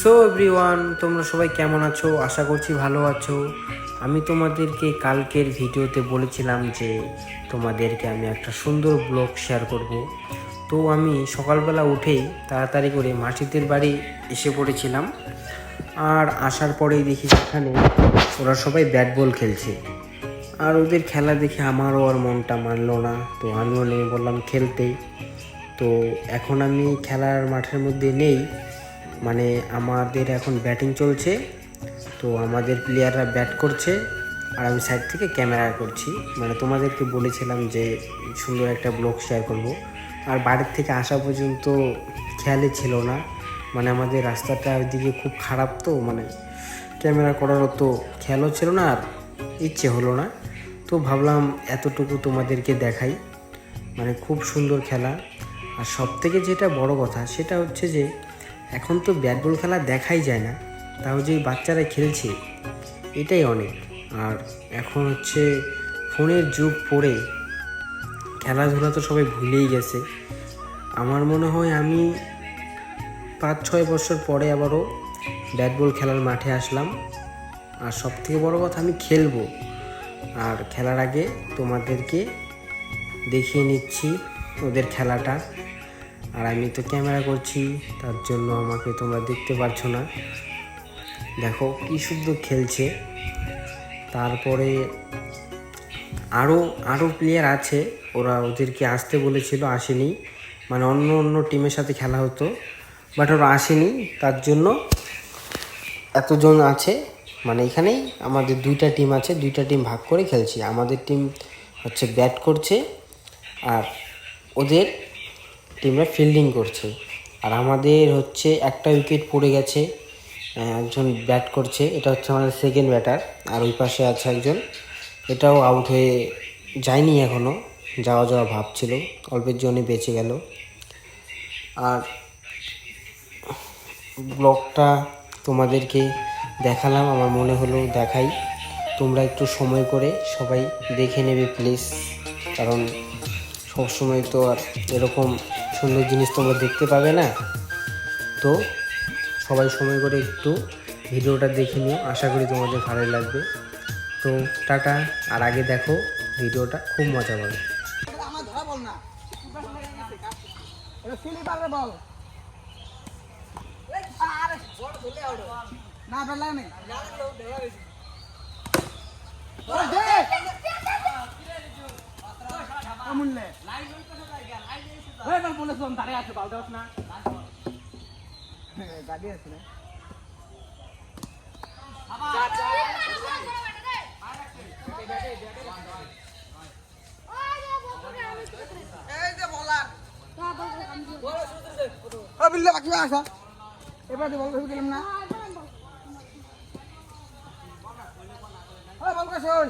So everyone, তোমরা সবাই কেমন আছো? আশা করছি ভালো আছো। আমি তোমাদেরকে কালকের ভিডিওতে বলেছিলাম যে তোমাদেরকে আমি একটা সুন্দর ব্লগ শেয়ার করব। তো আমি সকালবেলা উঠেই তাড়াতাড়ি করে মাসিদের বাড়ি এসে পড়েছিলাম। আর আসার পরেই দেখি সেখানে ওরা সবাই ব্যাট বল খেলছে। আর ওদের খেলা দেখে আমারও আর মনটা মানলো না, তো আমিও নেমে বললাম খেলতেই। তো এখন আমি খেলার মাঠের মধ্যে নেই, মানে আমাদের এখন ব্যাটিং চলছে। তো আমাদের প্লেয়াররা ব্যাট করছে আর আমি সাইড থেকে ক্যামেরা করছি। মানে তোমাদেরকে বলেছিলাম যে সুন্দর একটা ব্লগ শেয়ার করব। আর বাড়ির থেকে আসা পর্যন্ত খেয়ালই ছিল না, মানে আমাদের রাস্তাটা ওইদিকে খুব খারাপ, তো মানে ক্যামেরা করারও তো খেয়ালও ছিল না আর ইচ্ছে হলো না। তো ভাবলাম এতটুকু তোমাদেরকে দেখাই, মানে খুব সুন্দর খেলা। আর সব থেকে যেটা বড় কথা সেটা হচ্ছে যে এখন তো ব্যাট বল খেলা দেখাই যায় না, তাও যে বাচ্চারা খেলছে এটাই অনেক। আর এখন হচ্ছে ফোনের যুগ পড়ে খেলাধুলা তো সবাই ভুলেই গেছে। আমার মনে হয় আমি 5-6 বছর পরে আবারও ব্যাট বল খেলার মাঠে আসলাম। আর সব থেকে বড়ো কথা, আমি খেলবো। আর খেলার আগে তোমাদেরকে দেখিয়ে নিচ্ছি ওদের খেলাটা। আর আমি তো ক্যামেরা করছি, তার জন্য আমাকে তোমরা দেখতে পারছো না। দেখো কী সুন্দর খেলছে। তারপরে আরও প্লেয়ার আছে, ওদেরকে আসতে বলেছিল, আসেনি। মানে অন্য টিমের সাথে খেলা হতো, বাট ওরা আসেনি, তার জন্য এতজন আছে। মানে এখানেই আমাদের 2টা টিম আছে, 2টা টিম ভাগ করে খেলছি। আমাদের টিম হচ্ছে ব্যাট করছে আর ওদের টিমরা ফিল্ডিং করছে। আর আমাদের হচ্ছে একটা উইকেট পড়ে গেছে, একজন ব্যাট করছে, এটা হচ্ছে আমাদের সেকেন্ড ব্যাটার। আর ওই পাশে আছে একজন, এটাও আউট হয়ে যায়নি, এখনও যাওয়া ভাবছিল, অল্পের জন্যে বেঁচে গেল। আর ব্লগটা তোমাদেরকে দেখালাম, আমার মনে হলো দেখাই। তোমরা একটু সময় করে সবাই দেখে নেবে প্লিজ, কারণ সবসময় তো আর এরকম সুন্দর জিনিস তোমরা দেখতে পাবে না। তো সবাই সময় করে একটু ভিডিওটা দেখে নিও, আশা করি তোমাদের ভালো লাগবে। তো টাটা। আর আগে দেখো ভিডিওটা, খুব মজা পাবে। গাড়ি আছে না এবার বল গেলাম না বল